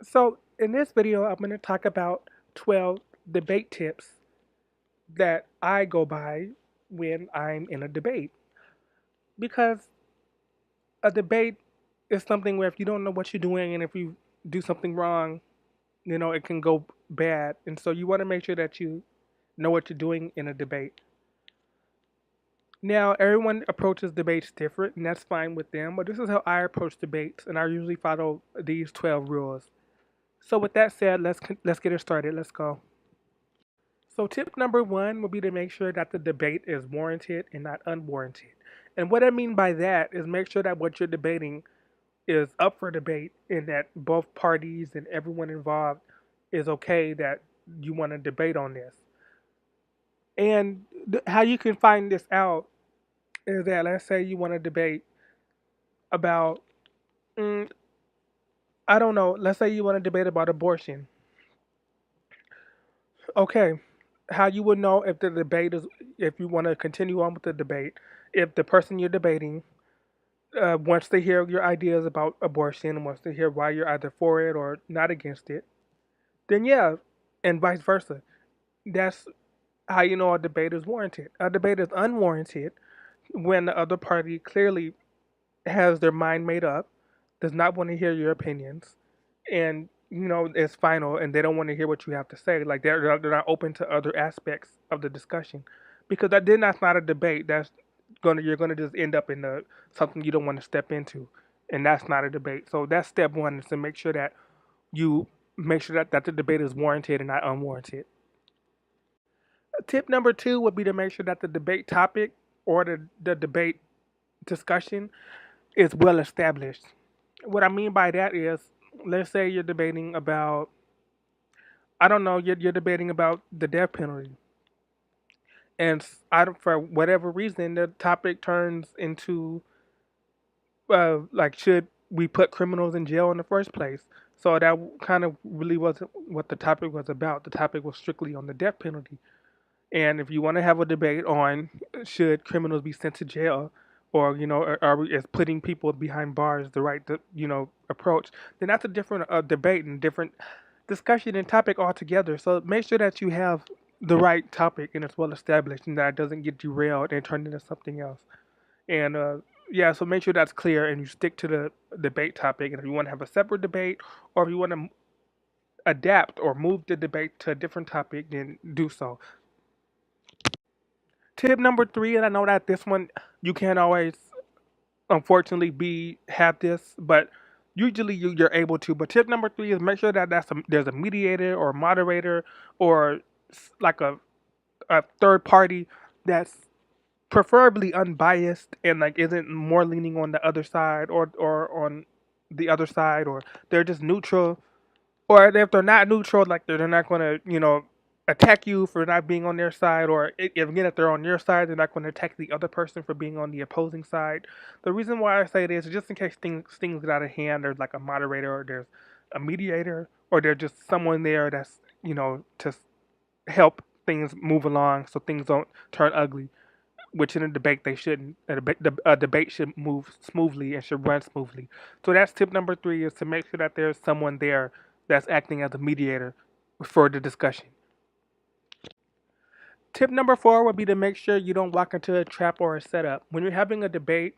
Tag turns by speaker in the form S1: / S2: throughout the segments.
S1: So, in this video, I'm going to talk about 12 debate tips that I go by when I'm in a debate. Because a debate is something where if you don't know what you're doing and if you do something wrong, it can go bad. And so you want to make sure that you know what you're doing in a debate. Now, everyone approaches debates different, and that's fine with them, but this is how I approach debates, and I usually follow these 12 rules. So, with that said, let's get it started. Let's go. So, tip number one would be to make sure that the debate is warranted and not unwarranted. And what I mean by that is make sure that what you're debating is up for debate and that both parties and everyone involved is okay that you want to debate on this. And how you can find this out is that let's say you want to debate about, mm, I don't know, let's say you want to debate about abortion. Okay, how you would know if the debate is, if you want to continue on with the debate, if the person you're debating wants to hear your ideas about abortion and wants to hear why you're either for it or not against it, then yeah, and vice versa. That's how you know a debate is warranted. A debate is unwarranted when the other party clearly has their mind made up, does not want to hear your opinions, and it's final, and they don't want to hear what you have to say. Like they're not open to other aspects of the discussion, because that's not a debate. That's gonna you're gonna just end up in something you don't want to step into, and that's not a debate. So that's step one, is to make sure that you make sure that the debate is warranted and not unwarranted. Tip number two would be to make sure that the debate topic or the debate discussion is well established. What I mean by that is, let's say you're debating about, I don't know, you're debating about the death penalty, and for whatever reason, the topic turns into like, should we put criminals in jail in the first place? So that kind of really wasn't what the topic was about. The topic was strictly on the death penalty. And if you want to have a debate on should criminals be sent to jail, or is putting people behind bars the right approach, then that's a different debate and different discussion and topic altogether. So make sure that you have the right topic and it's well established and that it doesn't get derailed and turned into something else. And yeah, so make sure that's clear and you stick to the debate topic. And if you want to have a separate debate, or if you want to adapt or move the debate to a different topic, then do so. Tip number three, and I know that this one you can't always, unfortunately, be have this, but usually you're able to. But tip number three is make sure that there's a mediator or a moderator or like a third party that's preferably unbiased and like isn't more leaning on the other side or on the other side, or they're just neutral, or if they're not neutral, like they're not going to attack you for not being on their side, or if they're on your side, they're not going to attack the other person for being on the opposing side. The reason why I say this is just in case things get out of hand. There's like a moderator, or there's a mediator, or there's just someone there that's to help things move along so things don't turn ugly. Which in a debate they shouldn't. A debate should move smoothly and should run smoothly. So that's tip number three, is to make sure that there's someone there that's acting as a mediator for the discussion. Tip number four would be to make sure you don't walk into a trap or a setup. When you're having a debate,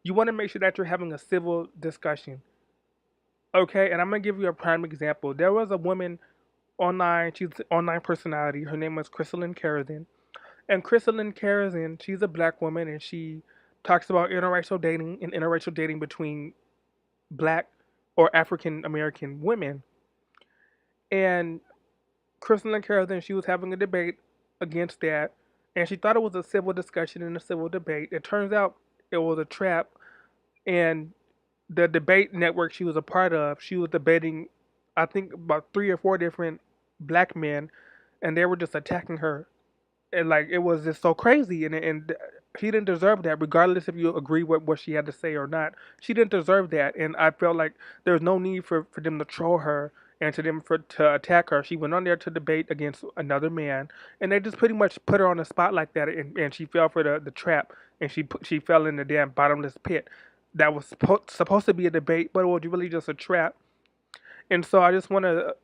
S1: you want to make sure that you're having a civil discussion. Okay, and I'm gonna give you a prime example. There was a woman online. She's an online personality. Her name was Crystalline Karazin. And Crystalline Karazin, she's a black woman, and she talks about interracial dating and interracial dating between black or African American women. And Crystalline Karazin, she was having a debate against that, and she thought it was a civil discussion and a civil debate. It turns out it was a trap, and the debate network she was a part of, she was debating, I think, about three or four different black men, and they were just attacking her, and like it was just so crazy, and she didn't deserve that, regardless if you agree with what she had to say or not. She didn't deserve that, and I felt like there was no need for them to troll her and to attack her. She went on there to debate against another man, and they just pretty much put her on the spot like that, and she fell for the trap, and she fell in the damn bottomless pit. That was supposed to be a debate, but it was really just a trap. And so I just want to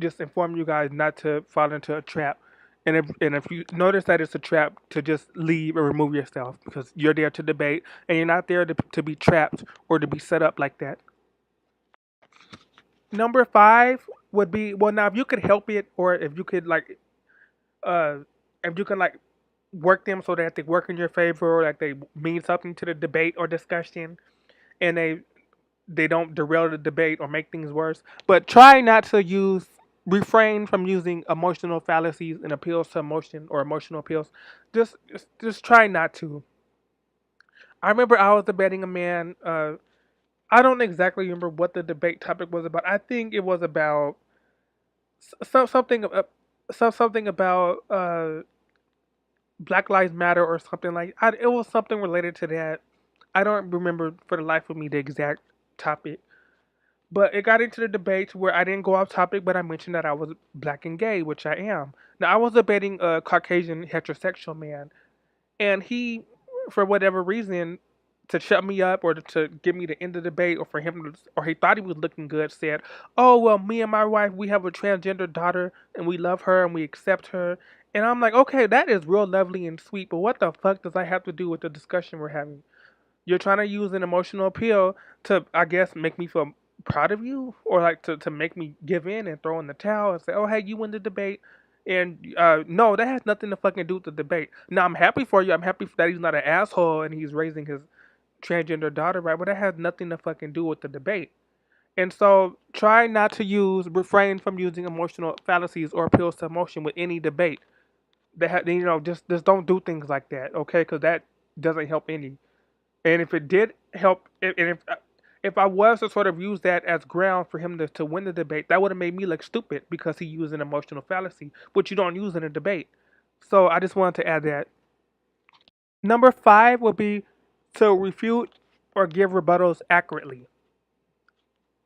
S1: just inform you guys not to fall into a trap. And if you notice that it's a trap, to just leave or remove yourself, because you're there to debate and you're not there to be trapped or to be set up like that. Number five would be, well, now if you could help it, or if you could uh if you can work them so that they work in your favor, or like they mean something to the debate or discussion, and they don't derail the debate or make things worse. But try not to refrain from using emotional fallacies and appeals to emotion or emotional appeals. Just try not to. I remember I was debating a man. I don't exactly remember what the debate topic was about. I think it was about something something about Black Lives Matter or something it was something related to that. I don't remember for the life of me the exact topic. But it got into the debate where I didn't go off topic, but I mentioned that I was black and gay, which I am. Now, I was debating a Caucasian heterosexual man, and he, for whatever reason, to shut me up or to get me to end the debate, or for him to, or he thought he was looking good, said, "Oh well, me and my wife, we have a transgender daughter, and we love her and we accept her." And I'm like, okay, that is real lovely and sweet, but what the fuck does that have to do with the discussion we're having? You're trying to use an emotional appeal to, I guess, make me feel proud of you, or to make me give in and throw in the towel and say, "Oh, hey, you win the debate." And no, that has nothing to fucking do with the debate. Now, I'm happy for you. I'm happy that he's not an asshole and he's raising his transgender daughter right, but that has nothing to fucking do with the debate. And so, try not to refrain from using emotional fallacies or appeals to emotion with any debate. Just don't do things like that, okay? Because that doesn't help any. And if it did help, if I was to sort of use that as ground for him to win the debate, that would have made me look stupid because he used an emotional fallacy, which you don't use in a debate. So I just wanted to add that. Number five would be to refute or give rebuttals accurately.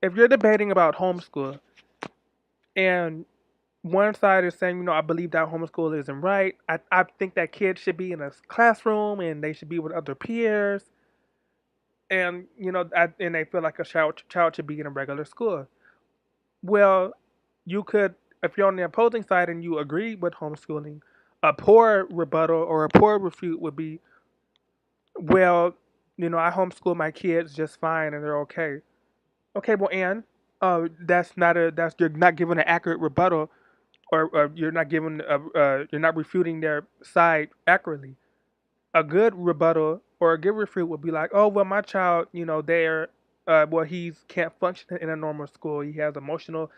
S1: If you're debating about homeschool and one side is saying, I believe that homeschool isn't right. I think that kids should be in a classroom and they should be with other peers, and and they feel like a child should be in a regular school. Well, you could, if you're on the opposing side and you agree with homeschooling, a poor rebuttal or a poor refute would be, well, I homeschool my kids just fine and they're okay. Okay, well, and that's you're not giving an accurate rebuttal, or you're not refuting their side accurately. A good rebuttal or a good refute would be like, oh well, my child, he's can't function in a normal school. He has emotional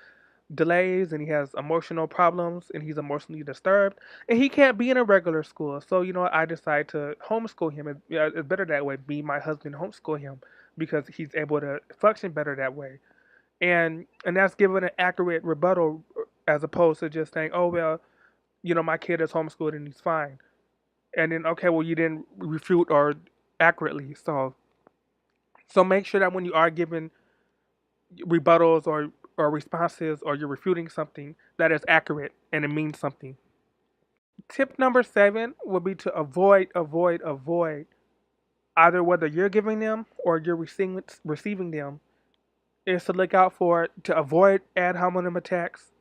S1: delays and he has emotional problems and he's emotionally disturbed and he can't be in a regular school. So I decide to homeschool him. It's better that way. Me, my husband homeschool him because he's able to function better that way. And that's giving an accurate rebuttal as opposed to just saying, oh well, my kid is homeschooled and he's fine. And then okay, well you didn't refute or accurately. So make sure that when you are giving rebuttals or responses, or you're refuting something, that is accurate and it means something. Tip number seven would be to avoid either whether you're giving them or you're receiving them, is to look out for to avoid ad hominem attacks.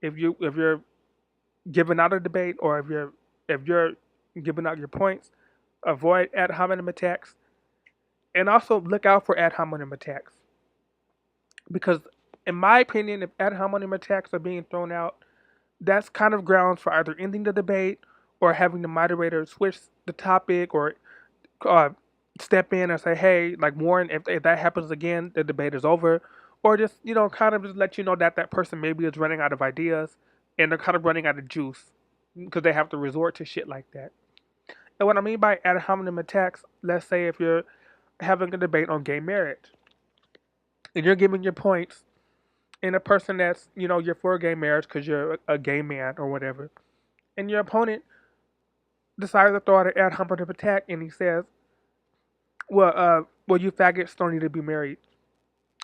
S1: If you're giving out a debate, or if you're giving out your points, avoid ad hominem attacks, and also look out for ad hominem attacks, because in my opinion, if ad hominem attacks are being thrown out, that's kind of grounds for either ending the debate or having the moderator switch the topic, or uh, step in and say, hey, like warn, if that happens again, the debate is over. Or just, kind of just let you know that that person maybe is running out of ideas and they're kind of running out of juice because they have to resort to shit like that. And what I mean by ad hominem attacks, let's say if you're having a debate on gay marriage and you're giving your points, and a person that's, you're for gay marriage because you're a gay man or whatever, and your opponent decides to throw out an ad hominem attack and he says, well, you faggots don't need to be married.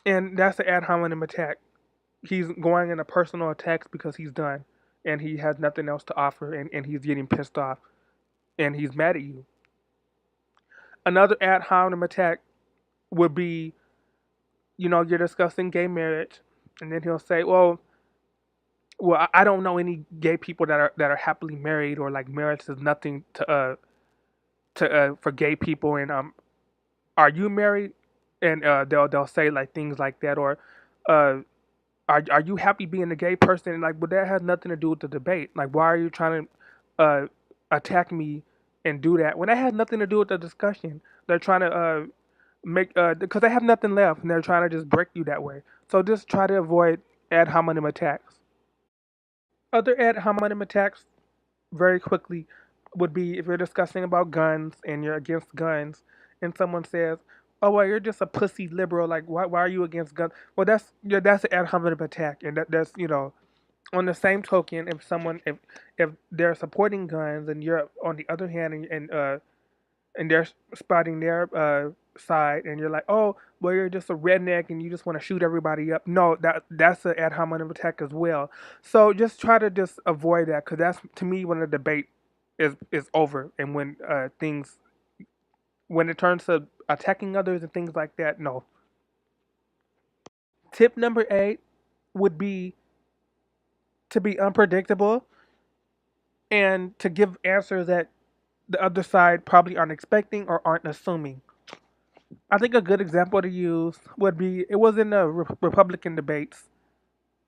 S1: And that's an ad hominem attack. He's going in a personal attack because he's done and he has nothing else to offer, and he's getting pissed off and he's mad at you. Another ad hominem attack would be, you're discussing gay marriage and then he'll say, well, I don't know any gay people that are happily married, or like marriage is nothing to for gay people, and are you married? And they'll say like things like that, or uh, are you happy being a gay person? And like, but that has nothing to do with the debate. Like, why are you trying to attack me and do that when that has nothing to do with the discussion? They're trying to make because they have nothing left, and they're trying to just break you that way. So just try to avoid ad hominem attacks. Other ad hominem attacks, very quickly, would be if you're discussing about guns and you're against guns, and someone says, "Oh well, you're just a pussy liberal. Like, why are you against guns?" Well, that's an ad hominem attack, and that's on the same token, if they're supporting guns and you're on the other hand, and they're spotting their side, and you're like, oh, well, you're just a redneck and you just want to shoot everybody up. No, that's an ad hominem attack as well. So just try to just avoid that, because that's to me when the debate is over, and when it turns to attacking others and things like that. No. Tip number 8 would be to be unpredictable and to give answers that the other side probably aren't expecting or aren't assuming. I think a good example to use would be it was in the Republican debates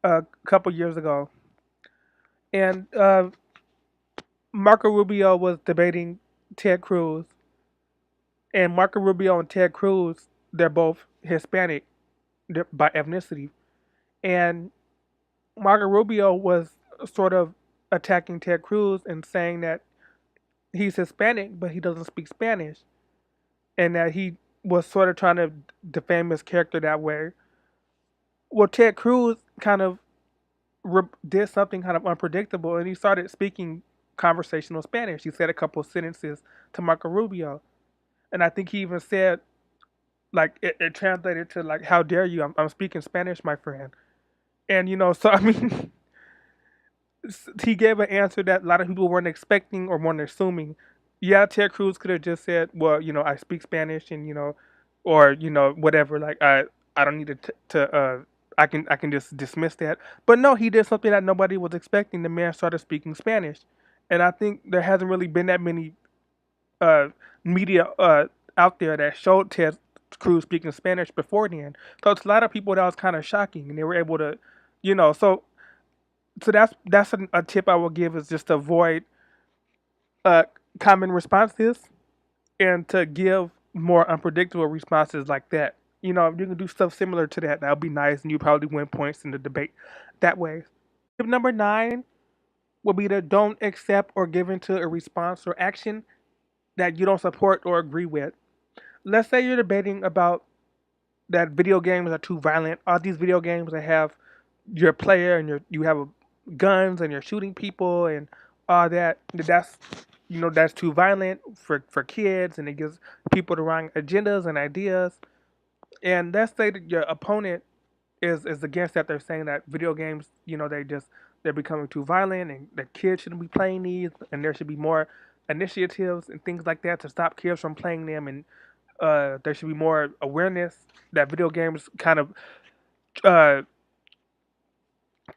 S1: a couple years ago, and Marco Rubio was debating Ted Cruz, and Marco Rubio and Ted Cruz, they're both Hispanic by ethnicity, and Marco Rubio was sort of attacking Ted Cruz and saying that he's Hispanic but he doesn't speak Spanish, and that he was sort of trying to defame his character that way. Well, Ted Cruz kind of did something kind of unpredictable, and he started speaking conversational Spanish. He said a couple of sentences to Marco Rubio, and I think he even said, like, it translated to like, "How dare you? I'm speaking Spanish, my friend." And so I mean, he gave an answer that a lot of people weren't expecting or weren't assuming. Yeah, Ted Cruz could have just said, "Well, I speak Spanish, and or whatever. Like I don't need to I can just dismiss that." But no, he did something that nobody was expecting. The man started speaking Spanish, and I think there hasn't really been that many uh media out there that showed Ted Cruz speaking Spanish before then. So it's a lot of people that was kind of shocking, and they were able to, so that's a tip I will give, is just to avoid uh, common responses and to give more unpredictable responses like that. If you can do stuff similar to that, that would be nice, and you probably win points in the debate that way. Tip number 9 would be to don't accept or give into a response or action that you don't support or agree with. Let's say you're debating about that video games are too violent. All these video games that have your player and you have guns and you're shooting people and all that. That's too violent for kids, and it gives people the wrong agendas and ideas. And let's say that your opponent is against that. They're saying that video games, they're becoming too violent, and that kids shouldn't be playing these, and there should be more initiatives and things like that to stop kids from playing them, and there should be more awareness that video games kind of uh,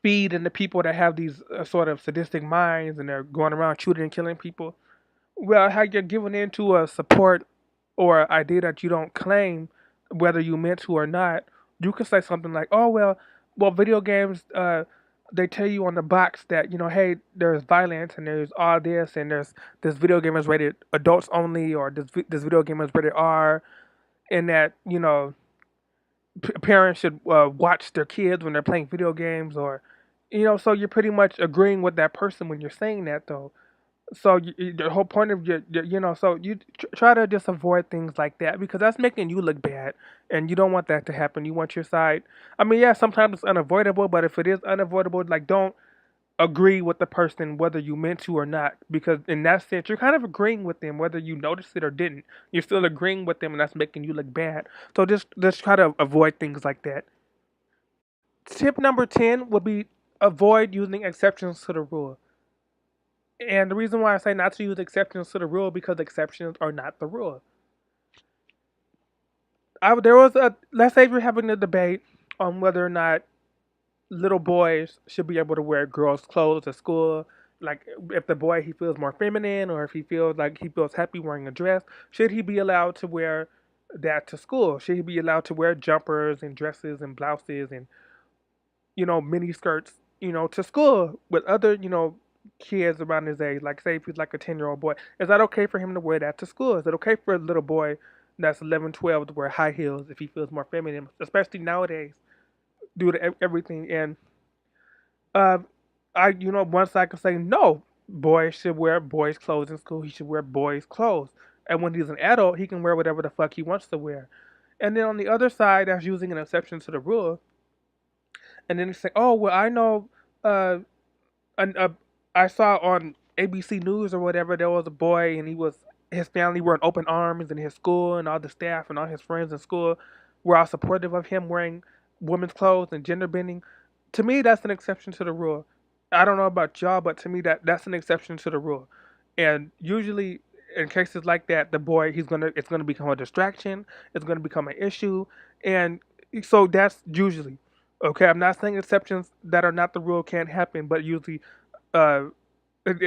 S1: feed into people that have these sort of sadistic minds, and they're going around shooting and killing people. Well, how you're giving into a support or idea that you don't claim, whether you meant to or not, you can say something like, "Oh well, video games, they tell you on the box that hey, there's violence and there's all this, and there's this video game is rated adults only, or this video game is rated R, and that parents should watch their kids when they're playing video games, or so you're pretty much agreeing with that person when you're saying that, though. So the whole point of so you try to just avoid things like that, because that's making you look bad, and you don't want that to happen. You want your side. I mean, yeah, sometimes it's unavoidable, but if it is unavoidable, like, don't agree with the person whether you meant to or not, because in that sense you're kind of agreeing with them whether you noticed it or didn't. You're still agreeing with them, and that's making you look bad. So just try to avoid things like that. Tip number 10 would be avoid using exceptions to the rule. And the reason why I say not to use exceptions to the rule, because exceptions are not the rule. There was let's say we're having a debate on whether or not little boys should be able to wear girls' clothes to school. Like if the boy he feels more feminine or if he feels like he feels happy wearing a dress, should he be allowed to wear that to school? Should he be allowed to wear jumpers and dresses and blouses and mini skirts, to school with other, kids around his age? Like say if he's like a 10-year-old boy, is that okay for him to wear that to school? Is it okay for a little boy that's 11, 12 to wear high heels if he feels more feminine, especially nowadays due to everything? And uh, one side can say no, boys should wear boys' clothes in school. He should wear boys' clothes, and when he's an adult, he can wear whatever the fuck he wants to wear. And then on the other side, that's using an exception to the rule. And then they say, oh well, I know, uh, I saw on ABC News or whatever there was a boy and his family were in open arms and his school and all the staff and all his friends in school were all supportive of him wearing women's clothes and gender bending. To me, that's an exception to the rule. I don't know about y'all, but to me that's an exception to the rule. And usually in cases like that, the boy it's gonna become a distraction. It's gonna become an issue, and so that's usually okay. I'm not saying exceptions that are not the rule can't happen, but usually uh,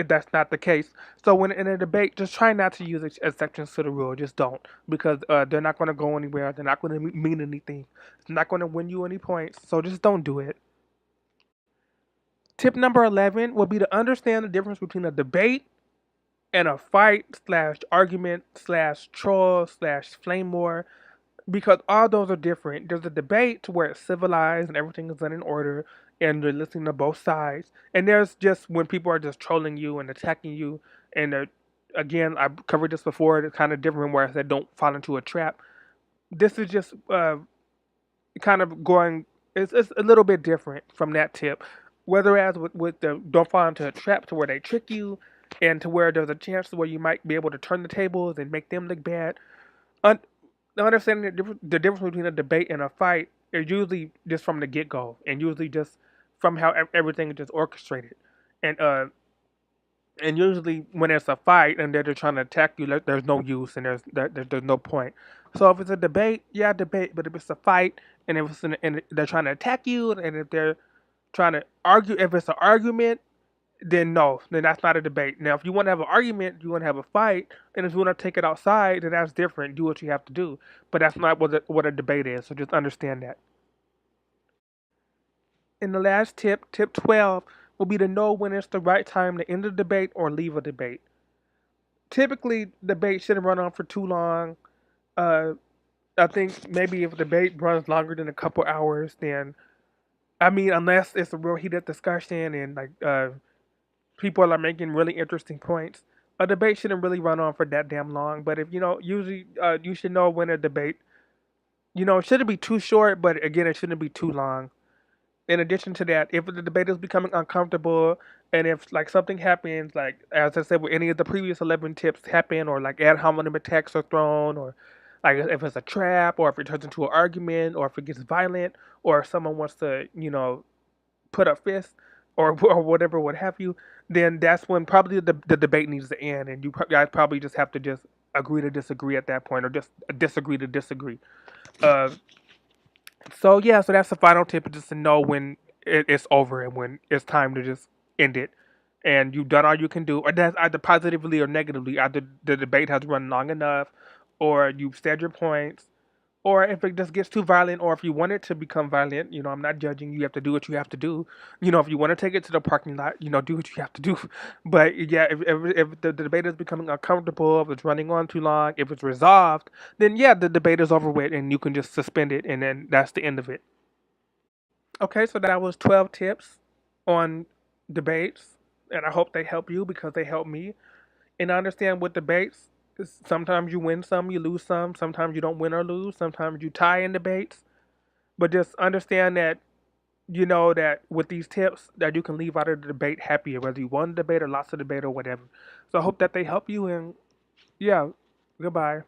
S1: that's not the case. So when in a debate, just try not to use exceptions to the rule. Just don't, because they're not going to go anywhere. They're not going to mean anything. It's not going to win you any points. So just don't do it. Tip number 11 will be to understand the difference between a debate and a fight slash argument slash troll slash flame war, because all those are different. There's a debate to where it's civilized and everything is done in order and you're listening to both sides. And there's just when people are just trolling you and attacking you. And again, I've covered this before. It's kind of different where I said don't fall into a trap. This is just kind of going, it's a little bit different from that tip. Whereas with the don't fall into a trap to where they trick you and to where there's a chance where you might be able to turn the tables and make them look bad. Un- Understanding the difference between a debate and a fight is usually just from the get go, and usually just from how everything is just orchestrated, and and usually when it's a fight and they're just trying to attack you, there's no use and there's no point. So if it's a debate, yeah, debate. But if it's a fight and if and they're trying to attack you and if they're trying to argue, if it's an argument, then no, then that's not a debate. Now, if you want to have an argument, you want to have a fight, and if you want to take it outside, then that's different. Do what you have to do, but that's not what a debate is. So just understand that. And the last tip, tip 12, will be to know when it's the right time to end a debate or leave a debate. Typically, debate shouldn't run on for too long. Uh, I think maybe if a debate runs longer than a couple hours, then I mean, unless it's a real heated discussion and like people are making really interesting points. A debate shouldn't really run on for that damn long. But if usually you should know when a debate, it shouldn't be too short, but again, it shouldn't be too long. In addition to that, if the debate is becoming uncomfortable, and if like something happens, like as I said with any of the previous 11 tips happen, or like ad hominem attacks are thrown, or like if it's a trap, or if it turns into an argument, or if it gets violent, or if someone wants to, put up fists or or whatever, what have you, then that's when probably the debate needs to end, and guys probably just have to just agree to disagree at that point, or just disagree to disagree. Uh, so yeah, so that's the final tip, just to know when it's over and when it's time to just end it, and you've done all you can do, or that's either positively or negatively. Either the debate has run long enough, or you've said your points, or if it just gets too violent, or if you want it to become violent, I'm not judging. You have to do what you have to do. If you want to take it to the parking lot, do what you have to do. But yeah, if the debate is becoming uncomfortable, if it's running on too long, if it's resolved, then yeah, the debate is over with, and you can just suspend it, and then that's the end of it. Okay, so that was 12 tips on debates, and I hope they help you because they help me. And I understand with debates, sometimes you win some, you lose some. Sometimes you don't win or lose. Sometimes you tie in debates. But just understand that that with these tips that you can leave out of the debate happier, whether you won the debate or lost the debate or whatever. So I hope that they help you. And yeah, goodbye.